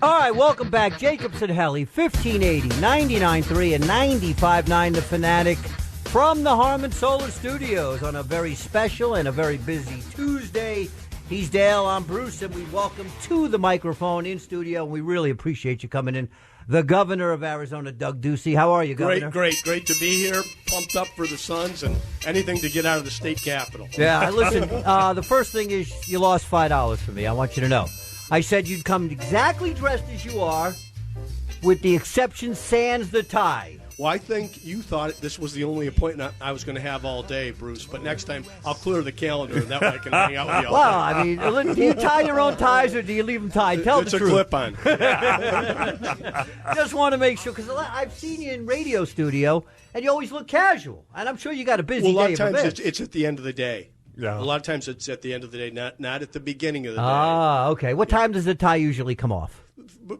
All right, welcome back. Jacobson Helly, 1580, 99.3 and 95.9 The Fanatic from the Harmon Solar Studios on a very special and a very busy Tuesday. He's Dale, I'm Bruce, and we welcome to the microphone in studio, and we really appreciate you coming in. The governor of Arizona, Doug Ducey. How are you, Governor? Great to be here. Pumped up for the Suns and anything to get out of the state capitol. Yeah, listen, the first thing is you lost $5 for me. I want you to know. I said you'd come exactly dressed as you are, with the exception sans the tie. Well, I think you thought this was the only appointment I was going to have all day, Bruce. But next time, I'll clear the calendar, and that way I can hang out with you all Well, day. I mean, do you tie your own ties or do you leave them tied? Tell the truth. It's a clip-on. Just want to make sure, because I've seen you in radio studio, and you always look casual. And I'm sure you got a busy day. Well, a lot of times it's at the end of the day. Yeah. A lot of times it's at the end of the day, not at the beginning of the day. Ah, okay. What time does the tie usually come off?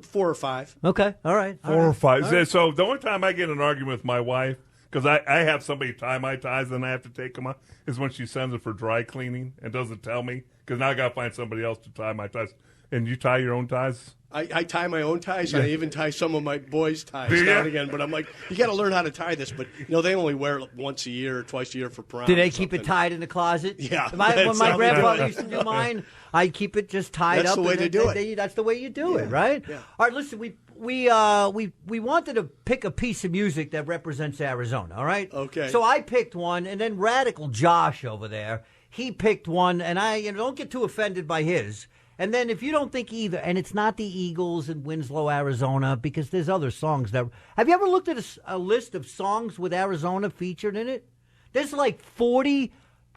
4 or 5. Okay, all right. 4 or 5. Right. So the only time I get in an argument with my wife, because I have somebody tie my ties and I have to take them off, is when she sends it for dry cleaning and doesn't tell me, because now I got to find somebody else to tie my ties. And you tie your own ties? I tie my own ties, and I even tie some of my boys' ties now and again. But I'm like, you got to learn how to tie this. But, they only wear it once a year or twice a year for prom. Do they keep it tied in the closet? Yeah. When my grandfather used to do mine, I keep it just tied up. That's the way to do it. That's the way you do it, right? Yeah. All right, listen, we wanted to pick a piece of music that represents Arizona, all right? Okay. So I picked one, and then Radical Josh over there, he picked one, and I don't get too offended by his. And then if you don't think either, and it's not the Eagles in Winslow, Arizona, because there's other songs that... Have you ever looked at a list of songs with Arizona featured in it? There's like 40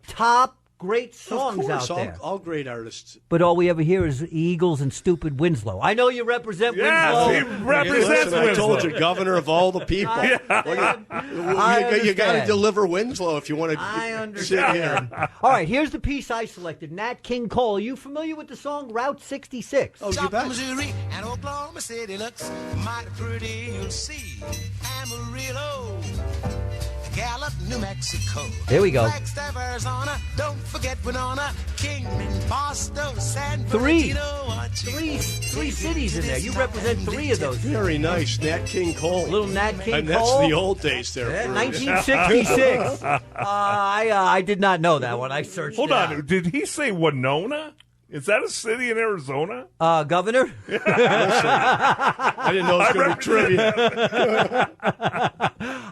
top great songs out there. All great artists. But all we ever hear is Eagles and stupid Winslow. I know you represent Winslow. He represents Winslow. I told you, governor of all the people. You got to deliver Winslow if you want to sit here. All right, here's the piece I selected. Nat King Cole. Are you familiar with the song Route 66? Oh, you bet. Missouri and Oklahoma City looks mighty pretty, you'll see. Amarillo, Gallup, New Mexico. Here we go. Flagstaff, Arizona, don't forget Winona, Kingman, Boston, San Three Bernardino. Three cities in there. You represent 3 of those. Very nice. Nat King Cole. Little Nat King and Cole. That's the old days there. Yeah, 1966. I did not know that one. I searched Hold it on. out. Did he say Winona? Is that a city in Arizona? Governor? I didn't know it was going to be trivia.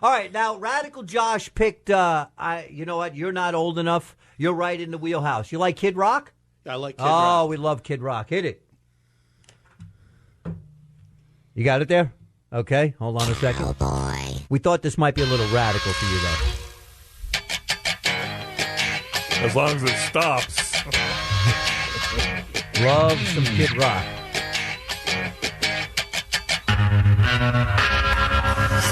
All right, now Radical Josh picked, you know what, you're not old enough. You're right in the wheelhouse. You like Kid Rock? I like Kid Rock. Oh, we love Kid Rock. Hit it. You got it there? Okay, hold on a second. Oh, boy. We thought this might be a little radical for you, though. As long as it stops. Love some Kid Rock.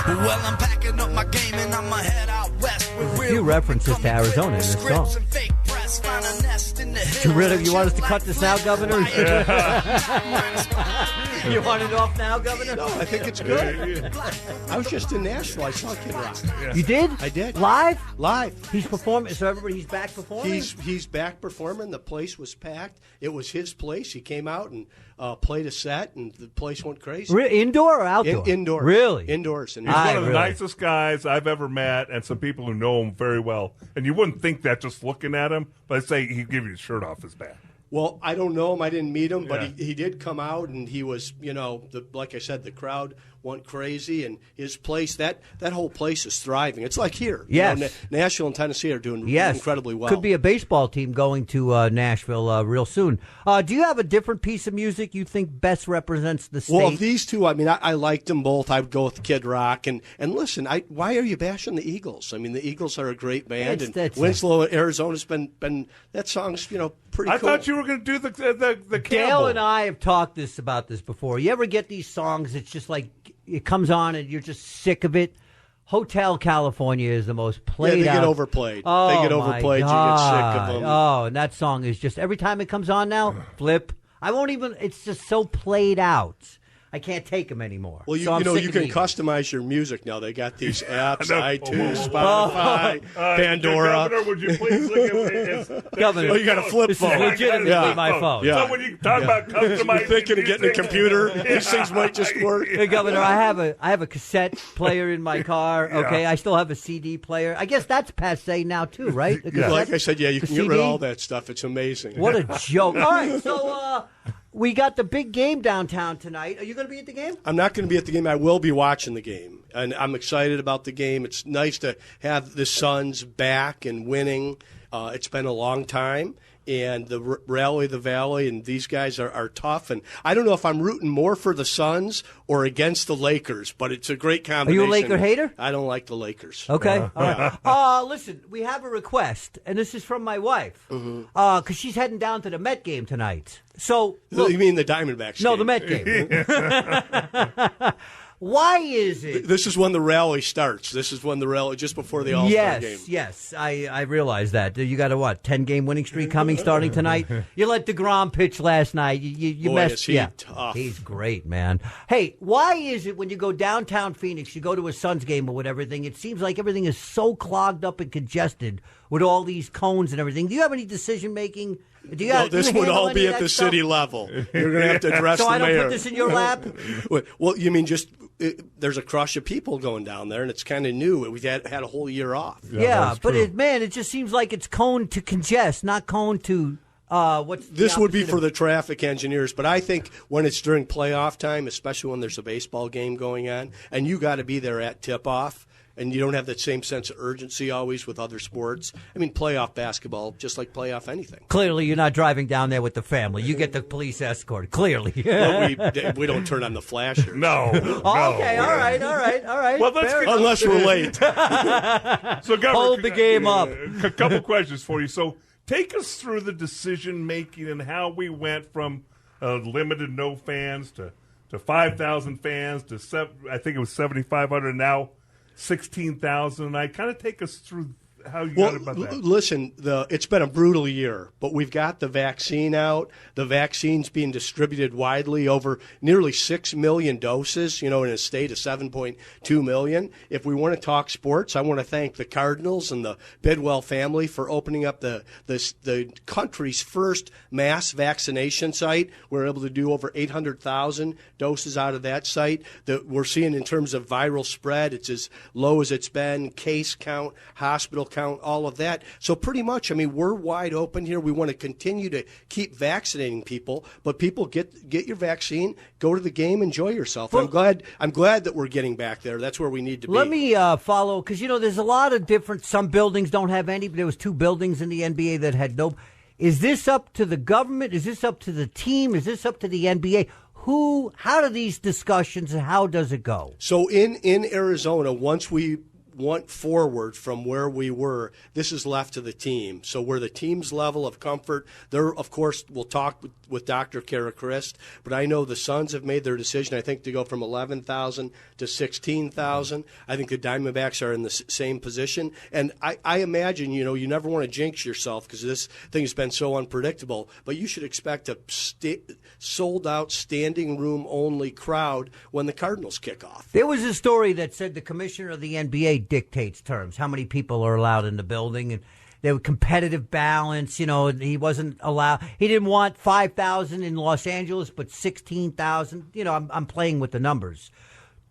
Well, I'm packing up my game and I'm head out west. A few references to Arizona in this song. You want us to cut this now, Governor? You want it off now, Governor? No, I think it's good. I was just in Nashville. I saw Kid Rock. You did? I did. Live? Live. He's performing. So he's back performing? He's back performing. The place was packed. It was his place. He came out and played a set, and the place went crazy. Indoor or outdoor? Indoors. Really? Indoors. And He's one of the nicest guys I've ever met, and some people who know him very well. And you wouldn't think that just looking at him, but I'd say he'd give you his shirt off his back. Well, I don't know him. I didn't meet him, but he did come out, and he was, like I said, the crowd went crazy, and his place, that whole place is thriving. It's like here. Yes. Nashville and Tennessee are doing incredibly well. Could be a baseball team going to Nashville real soon. Do you have a different piece of music you think best represents the state? Well, of these two, I mean, I liked them both. I would go with Kid Rock. And listen, why are you bashing the Eagles? I mean, the Eagles are a great band, and Winslow, Arizona's been that song's, pretty cool. I thought you were going to do the Campbell. Dale and I have talked about this before. You ever get these songs, it's just like it comes on and you're just sick of it? Hotel California is the most played they out. get overplayed. Oh, they get overplayed. You get sick of them. Oh, and that song is just, every time it comes on now, flip. I won't even, it's just so played out. I can't take them anymore. Well, you can customize your music now. They got these apps, iTunes, Spotify, Pandora. Governor, would you please look at Governor, you got a flip phone. This is legitimately my phone. So when you talk about customizing, you're thinking of getting a computer. These things might just work. Hey, Governor, I have a cassette player in my car. Okay, I still have a CD player. I guess that's passe now too, right? Like I said, you can get rid of all that stuff. It's amazing. What a joke! All right, so. We got the big game downtown tonight. Are you going to be at the game? I'm not going to be at the game. I will be watching the game, and I'm excited about the game. It's nice to have the Suns back and winning. It's been a long time, and the Rally the Valley and these guys are tough. And I don't know if I'm rooting more for the Suns or against the Lakers, but it's a great combination. Are you a Laker hater? I don't like the Lakers. Okay. All right. Listen, we have a request, and this is from my wife, because she's heading down to the Met game tonight. So look, you mean the Diamondbacks game? No, the Met game. Why is it? This is when the rally starts. This is when the rally, just before the All-Star game. Yes, I realize that. You got a 10-game winning streak coming starting tonight? You let DeGrom pitch last night. You Boy, messed. is he tough. He's great, man. Hey, why is it when you go downtown Phoenix, you go to a Suns game or whatever thing, it seems like everything is so clogged up and congested with all these cones and everything? Do you have any decision-making? This would all be at the city level. You're going to have to address so the mayor. So I don't put this in your lap? Well, you mean just there's a crush of people going down there, and it's kind of new. We've had a whole year off. Yeah, but it just seems like it's cone to congest, not cone to what's this would be for the traffic engineers, but I think when it's during playoff time, especially when there's a baseball game going on, and you got to be there at tip-off, and you don't have that same sense of urgency always with other sports. I mean, playoff basketball, just like playoff anything. Clearly, you're not driving down there with the family. You get the police escort. Clearly. Well, we don't turn on the flashers. No. Okay, all right. Well, unless we're late. So, Governor, hold the game up. A couple questions for you. So, take us through the decision-making and how we went from limited no fans to 5,000 fans to, I think it was 7,500 now. 16,000. I kind of take us through how you got about that. Listen, it's been a brutal year, but we've got the vaccine out. The vaccine's being distributed widely over nearly 6 million doses, in a state of 7.2 million. If we want to talk sports, I want to thank the Cardinals and the Bidwell family for opening up the country's first mass vaccination site. We're able to do over 800,000 doses out of that site. That we're seeing in terms of viral spread, it's as low as it's been, case count, hospital count, all of that. So pretty much, we're wide open here. We want to continue to keep vaccinating people, but people get your vaccine, go to the game, enjoy yourself. Well, I'm glad that we're getting back there. That's where we need to be. Let me follow, because there's a lot of different. Some buildings don't have any. There was 2 buildings in the NBA that had no. Is this up to the government? Is this up to the team? Is this up to the NBA? How do these discussions and how does it go? So in Arizona, once we went forward from where we were, this is left to the team. So we're the team's level of comfort. There, of course, we'll talk with Dr. Kara Christ, but I know the Suns have made their decision, I think, to go from 11,000 to 16,000. I think the Diamondbacks are in the same position. And I imagine, you never want to jinx yourself because this thing has been so unpredictable, but you should expect a sold-out, standing-room-only crowd when the Cardinals kick off. There was a story that said the commissioner of the NBA dictates terms, how many people are allowed in the building, and there was competitive balance. He wasn't allowed. He didn't want 5,000 in Los Angeles, but 16,000. I'm playing with the numbers.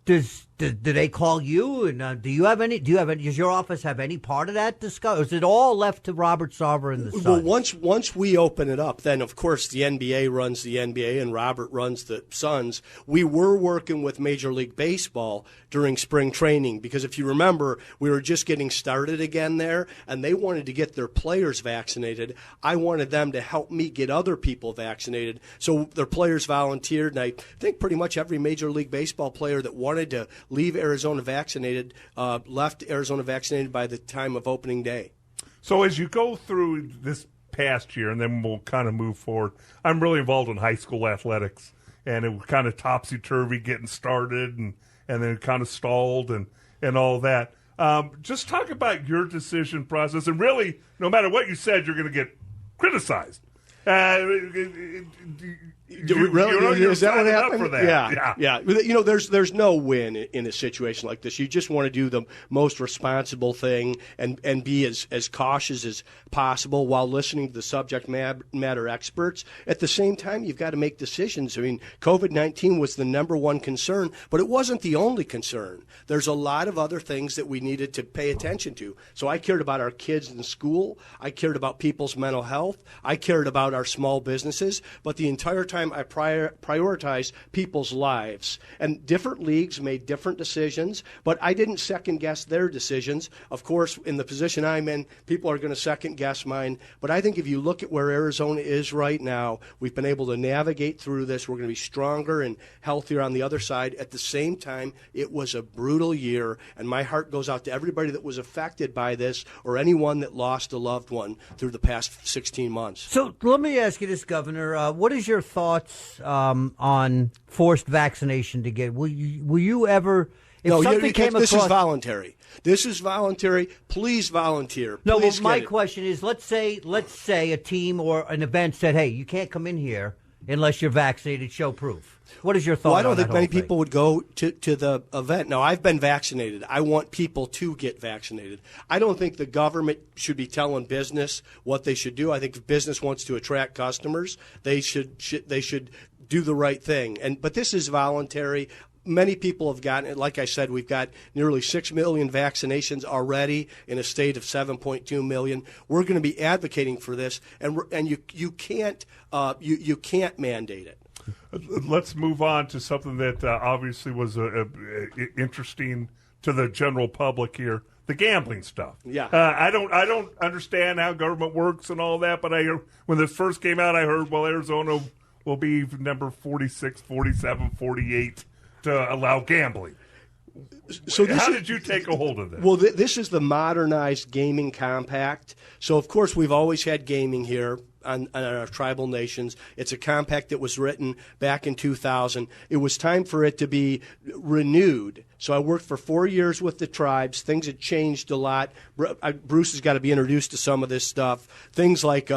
Do they call you? And does your office have any part of that discussion? Or is it all left to Robert Sarver and the Suns? Well, once we open it up, then of course the NBA runs the NBA and Robert runs the Suns. We were working with Major League Baseball during spring training because if you remember, we were just getting started again there, and they wanted to get their players vaccinated. I wanted them to help me get other people vaccinated. So their players volunteered, and I think pretty much every Major League Baseball player that wanted to leave Arizona vaccinated, left Arizona vaccinated by the time of opening day. So as you go through this past year, and then we'll kind of move forward, I'm really involved in high school athletics, and it was kind of topsy-turvy getting started, and then it kind of stalled and all that. Just talk about your decision process, and really, no matter what you said, you're going to get criticized. Really? You're Is that what signing up happened? for that. Yeah. You know, there's no win in a situation like this. You just want to do the most responsible thing and be as cautious as possible while listening to the subject matter experts. At the same time, you've got to make decisions. I mean, COVID-19 was the number one concern, but it wasn't the only concern. There's a lot of other things that we needed to pay attention to. So I cared about our kids in school. I cared about people's mental health. I cared about our small businesses. But the entire time I prioritized people's lives. And different leagues made different decisions, but I didn't second guess their decisions. Of course, in the position I'm in, people are going to second guess mine. But I think if you look at where Arizona is right now, we've been able to navigate through this. We're going to be stronger and healthier on the other side. At the same time, it was a brutal year, and my heart goes out to everybody that was affected by this or anyone that lost a loved one through the past 16 months. So let me ask you this, Governor. What is your thoughts on forced vaccination to get? Will you ever? If No, something came this across, is voluntary. This is voluntary. Please volunteer. No, Please well, my get it. question is, let's say a team or an event said, "Hey, you can't come in here unless you're vaccinated. Show proof." What is your thought? Well, I don't on think that many whole thing? people would go to the event. Now, I've been vaccinated. I want people to get vaccinated. I don't think the government should be telling business what they should do. I think if business wants to attract customers, they should do the right thing. But this is voluntary. Many people have gotten it. Like I said, we've got nearly 6 million vaccinations already in a state of 7.2 million. We're going to be advocating for this, and you can't mandate it. Let's move on to something that obviously was interesting to the general public here: the gambling stuff. Yeah, I don't understand how government works and all that, but when this first came out, I heard, well, Arizona will be number 46, 47, 48 to allow gambling. So how did you take a hold of this? Well, this is the modernized gaming compact. So, of course, we've always had gaming here on our tribal nations. It's a compact that was written back in 2000. It was time for it to be renewed. So I worked for 4 years with the tribes. Things had changed a lot. Bruce has got to be introduced to some of this stuff. Things like,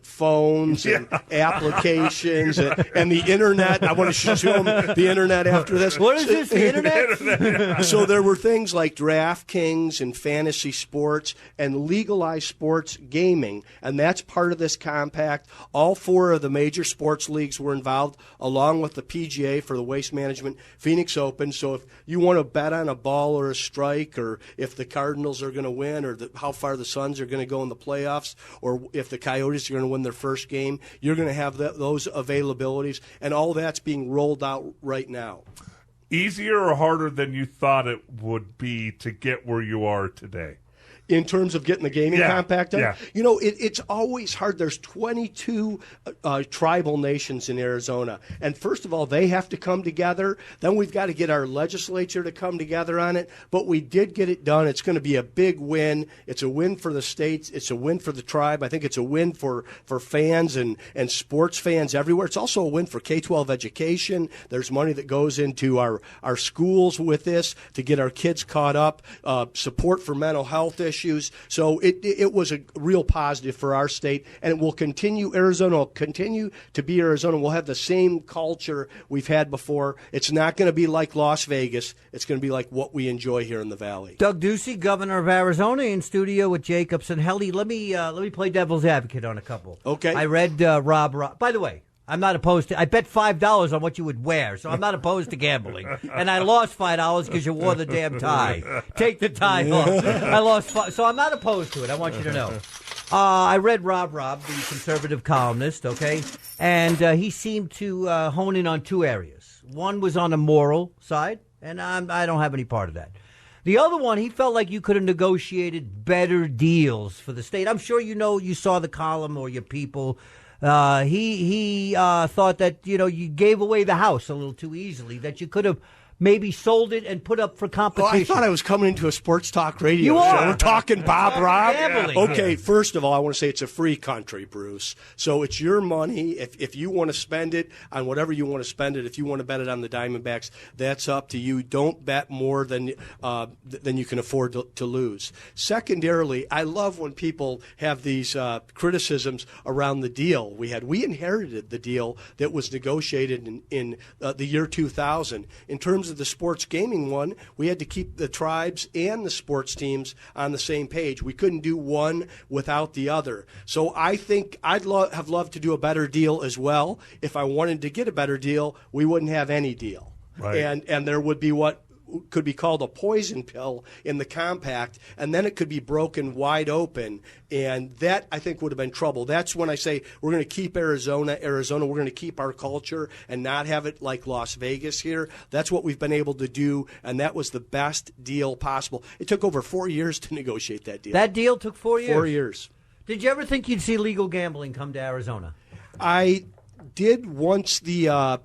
phones and applications and the Internet. I want to show them the Internet after this. What is this, the Internet? So there were things like DraftKings and fantasy sports and legalized sports gaming, and that's part of this compact. All four of the major sports leagues were involved, along with the PGA for the Waste Management Phoenix Open. So if you want to bet on a ball or a strike, or if the Cardinals are going to win, or how far the Suns are going to go in the playoffs, or if the Coyotes are going to win their first game, you're going to have those availabilities, and all that's being rolled out right now. Easier or harder than you thought it would be to get where you are today? In terms of getting the gaming compact done? Yeah. You know, it's always hard. There's 22 tribal nations in Arizona. And first of all, they have to come together. Then we've got to get our legislature to come together on it. But we did get it done. It's going to be a big win. It's a win for the states. It's a win for the tribe. I think it's a win for fans and sports fans everywhere. It's also a win for K-12 education. There's money that goes into our schools with this to get our kids caught up, support for mental health issues. So it was a real positive for our state, and it will continue. Arizona will continue to be Arizona. We'll have the same culture we've had before. It's not going to be like Las Vegas. It's going to be like what we enjoy here in the Valley. Doug Ducey, governor of Arizona, in studio with Jacobs and Helly. Let me play devil's advocate on a couple. Okay. I read Rob. By the way, I'm not opposed to. I bet $5 on what you would wear, so I'm not opposed to gambling. And I lost $5 because you wore the damn tie. Take the tie off. I lost so I'm not opposed to it. I want you to know. I read Rob, the conservative columnist. Okay, and he seemed to hone in on two areas. One was on the moral side, and I don't have any part of that. The other one, he felt like you could have negotiated better deals for the state. I'm sure you saw the column, or your people. He thought that you gave away the house a little too easily, that you could have maybe sold it and put up for Oh, competition. I thought I was coming into a sports talk radio You show. are. We're talking Bob Rob. Gambling. Okay, first of all, I want to say it's a free country, Bruce. So it's your money. If you want to spend it on whatever you want to spend it, if you want to bet it on the Diamondbacks, that's up to you. Don't bet more than you can afford to lose. Secondarily, I love when people have these criticisms around the deal we had. We inherited the deal that was negotiated in the year 2000. In terms of the sports gaming one, we had to keep the tribes and the sports teams on the same page. We couldn't do one without the other. So I think I'd have loved to do a better deal as well. If I wanted to get a better deal, we wouldn't have any deal. Right. And there would be what could be called a poison pill in the compact, and then it could be broken wide open, and that, I think, would have been trouble. That's when I say we're going to keep Arizona, we're going to keep our culture and not have it like Las Vegas here. That's what we've been able to do, and that was the best deal possible. It took over 4 years to negotiate that deal. That deal took 4 years? 4 years. Did you ever think you'd see legal gambling come to Arizona? I did once the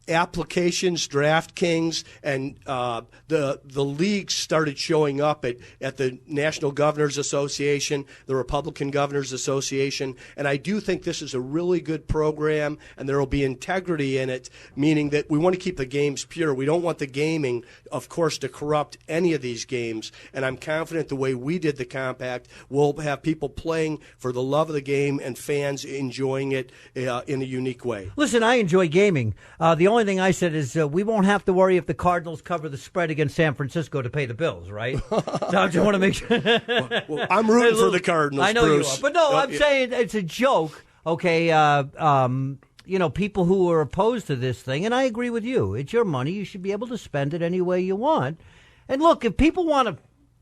applications, DraftKings, and the leagues started showing up at the National Governors Association, the Republican Governors Association, and I do think this is a really good program, and there will be integrity in it, meaning that we want to keep the games pure. We don't want the gaming, of course, to corrupt any of these games, and I'm confident the way we did the compact, we'll have people playing for the love of the game and fans enjoying it in a unique way. Listen, I enjoy gaming. The only thing I said is we won't have to worry if the Cardinals cover the spread against San Francisco to pay the bills, right? So I just want to make sure. Well, I'm rooting for the Cardinals, I know Bruce. you are. But no, I'm saying it's a joke, okay? People who are opposed to this thing, and I agree with you. It's your money. You should be able to spend it any way you want. And look, if people want to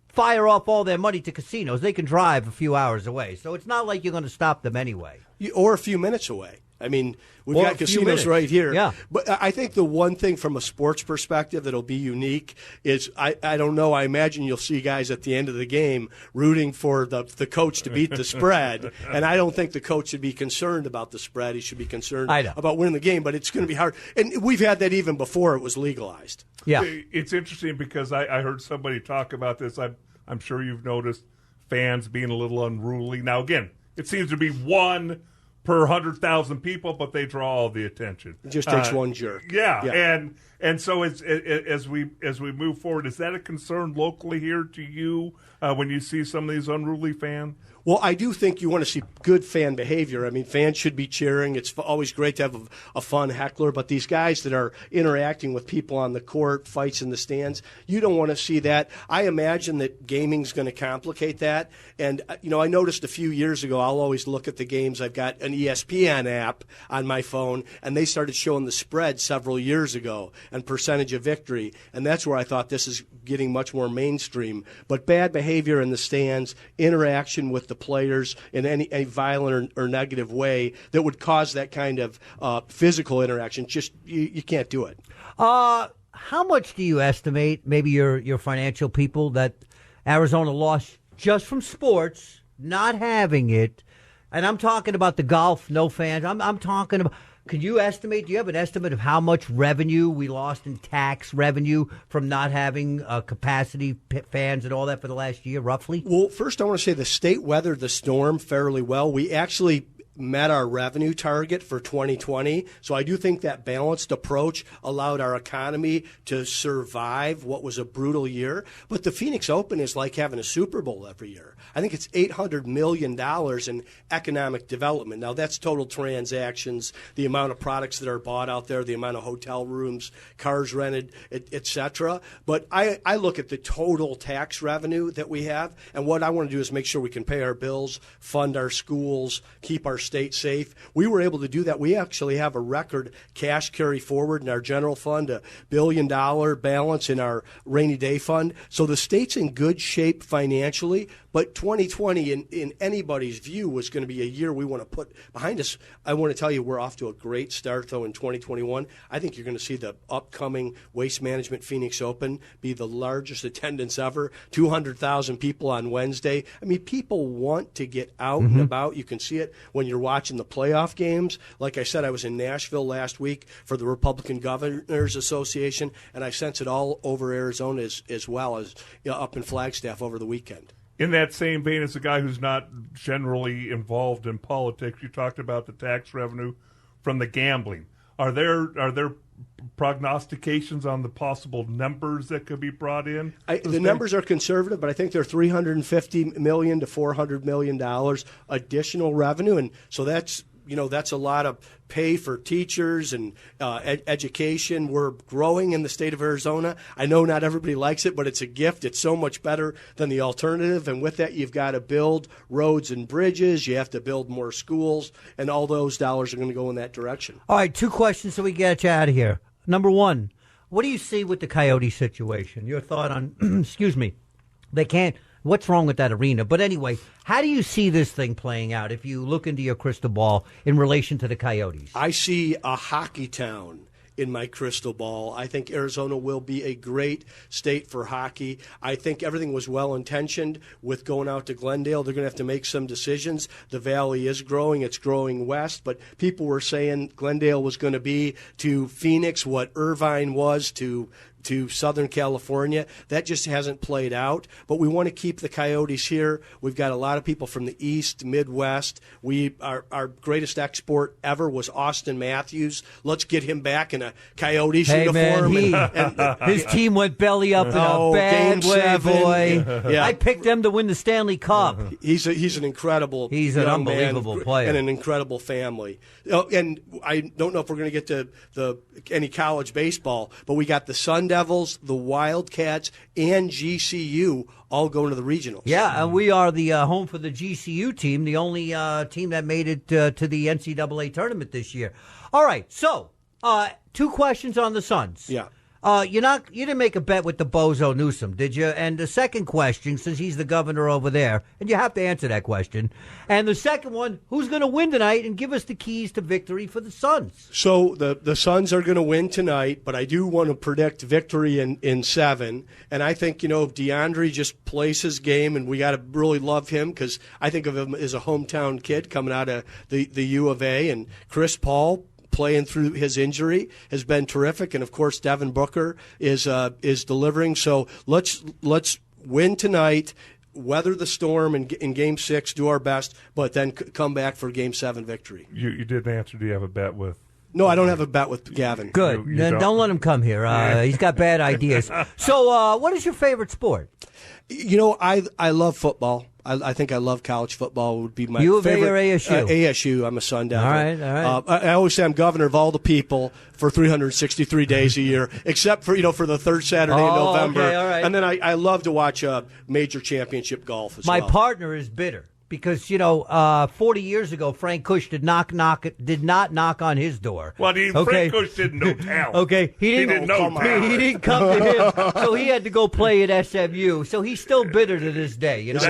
fire off all their money to casinos, they can drive a few hours away. So it's not like you're going to stop them anyway. Or a few minutes away. I mean, we've Or got a few casinos minutes. right here. Yeah. But I think the one thing from a sports perspective that'll be unique is, I don't know, I imagine you'll see guys at the end of the game rooting for the coach to beat the spread. And I don't think the coach should be concerned about the spread. He should be concerned about winning the game. But it's going to be hard. And we've had that even before it was legalized. Yeah. It's interesting because I heard somebody talk about this. I'm sure you've noticed fans being a little unruly. Now, again, it seems to be one per 100,000 people, but they draw all the attention. It just takes one jerk. Yeah. And so as we move forward, is that a concern locally here to you when you see some of these unruly fans? Well, I do think you want to see good fan behavior. I mean, fans should be cheering. It's always great to have a fun heckler, but these guys that are interacting with people on the court, fights in the stands, you don't want to see that. I imagine that gaming's going to complicate that. And, I noticed a few years ago, I'll always look at the games. I've got an ESPN app on my phone, and they started showing the spread several years ago and percentage of victory. And that's where I thought this is getting much more mainstream. But bad behavior in the stands, interaction with the players in any violent or negative way that would cause that kind of physical interaction, just you can't do it. How much do you estimate, maybe your financial people, that Arizona lost just from sports, not having it? And I'm talking about the golf, no fans. I'm talking about. Could you estimate? Do you have an estimate of how much revenue we lost in tax revenue from not having capacity fans and all that for the last year, roughly? Well, first I want to say the state weathered the storm fairly well. We actually met our revenue target for 2020. So I do think that balanced approach allowed our economy to survive what was a brutal year. But the Phoenix Open is like having a Super Bowl every year. I think it's $800 million in economic development. Now, that's total transactions, the amount of products that are bought out there, the amount of hotel rooms, cars rented, et cetera. But I look at the total tax revenue that we have, and what I want to do is make sure we can pay our bills, fund our schools, keep our state safe. We were able to do that. We actually have a record cash carry forward in our general fund, $1 billion balance in our rainy day fund. So the state's in good shape financially, but 2020, in anybody's view, was going to be a year we want to put behind us. I want to tell you we're off to a great start, though, in 2021. I think you're going to see the upcoming Waste Management Phoenix Open be the largest attendance ever, 200,000 people on Wednesday. I mean, people want to get out and about. You can see it when you're are watching the playoff games. Like I said, I was in Nashville last week for the Republican Governors Association, and I sense it all over Arizona as well as up in Flagstaff over the weekend. In that same vein, as a guy who's not generally involved in politics, you talked about the tax revenue from the gambling. Are there prognostications on the possible numbers that could be brought in? The numbers are conservative, but I think they're $350 million to $400 million additional revenue, and so that's a lot of pay for teachers and education. We're growing in the state of Arizona. I know not everybody likes it, but it's a gift. It's so much better than the alternative. And with that, you've got to build roads and bridges. You have to build more schools, and all those dollars are going to go in that direction. All right, 2 questions so we get you out of here. Number 1, what do you see with the Coyote situation? Your thought on, excuse me, they can't. What's wrong with that arena? But anyway, how do you see this thing playing out if you look into your crystal ball in relation to the Coyotes? I see a hockey town in my crystal ball. I think Arizona will be a great state for hockey. I think everything was well-intentioned with going out to Glendale. They're going to have to make some decisions. The Valley is growing. It's growing west. But people were saying Glendale was going to be to Phoenix what Irvine was to Southern California. That just hasn't played out. But we want to keep the Coyotes here. We've got a lot of people from the East, Midwest. Our greatest export ever was Austin Matthews. Let's get him back in a Coyotes uniform. Man, his team went belly up in a bad way, 7. boy. Yeah. I picked them to win the Stanley Cup. He's an incredible He's an unbelievable player. And an incredible family. And I don't know if we're going to get to any college baseball, but we got the Sun Devils, the Wildcats, and GCU all going to the regionals. Yeah, and we are the home for the GCU team, the only team that made it to the NCAA tournament this year. All right, so 2 questions on the Suns. Yeah. You didn't make a bet with the bozo Newsom, did you? And the second question, since he's the governor over there, and you have to answer that question. And the second one, who's going to win tonight and give us the keys to victory for the Suns? So the Suns are going to win tonight, but I do want to predict victory in 7. And I think, if DeAndre just plays his game, and we got to really love him because I think of him as a hometown kid coming out of the U of A, and Chris Paul playing through his injury has been terrific, and of course Devin Booker is delivering. So let's win tonight, weather the storm in Game 6, do our best, but then come back for Game 7 victory. You didn't answer. Do you have a bet with? No, I don't have a bet with Gavin. Good. You Then don't let him come here. He's got bad ideas. So, what is your favorite sport? I love football. I think I love college football. Would be my U of A favorite. or ASU? ASU. I'm a Sundowner. All right. I always say I'm governor of all the people for 363 days a year, except for for the third Saturday in November. Okay, all right. And then I love to watch major championship golf as My well. partner is bitter. Because 40 years ago, Frank Kush did not knock on his door. Well, Frank Kush didn't know talent. Okay, he didn't come to him, so he had to go play at SMU. So he's still bitter to this day. Is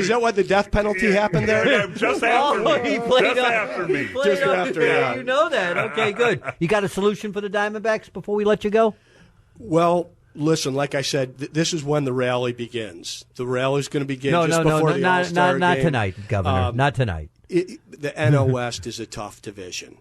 that why the death penalty happened there? Yeah, just after me. He played just after me. Just after, yeah. You know that. Okay, good. You got a solution for the Diamondbacks before we let you go? Well, listen, like I said, this is when the rally begins. The rally's going to begin before the All-Star not game. Tonight, Governor. Not tonight. The NL West is a tough division.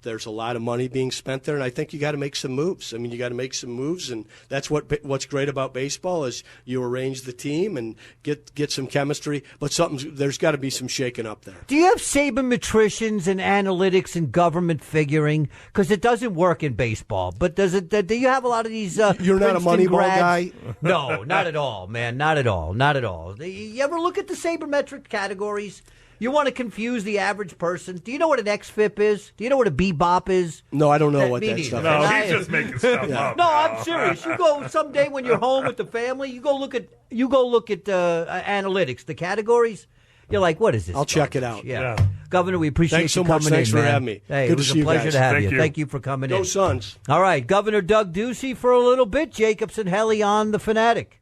There's a lot of money being spent there, and I think you got to make some moves. I mean, you got to make some moves, and that's what's great about baseball is you arrange the team and get some chemistry. But there's got to be some shaking up there. Do you have sabermetricians and analytics and government figuring? Because it doesn't work in baseball. But does it? Do you have a lot of these? You're not a Princeton Moneyball grads? guy? No, not at all, man. Not at all. Not at all. You ever look at the sabermetric categories? You want to confuse the average person? Do you know what an XFIP is? Do you know what a bebop is? No, I don't know what Me that neither. stuff No, is. he's just making stuff up. No, I'm serious. You go someday when you're home with the family. You go look at analytics, the categories. You're like, what is this? I'll check it out. Yeah. Governor, we appreciate Thanks you so much. coming Thanks in, for man. having me. Hey, Good it was to a see you pleasure guys. to have Thank you. you. Thank you for coming in. Go Suns. All right, Governor Doug Ducey for a little bit. Jacobs and Helly on the Fanatic.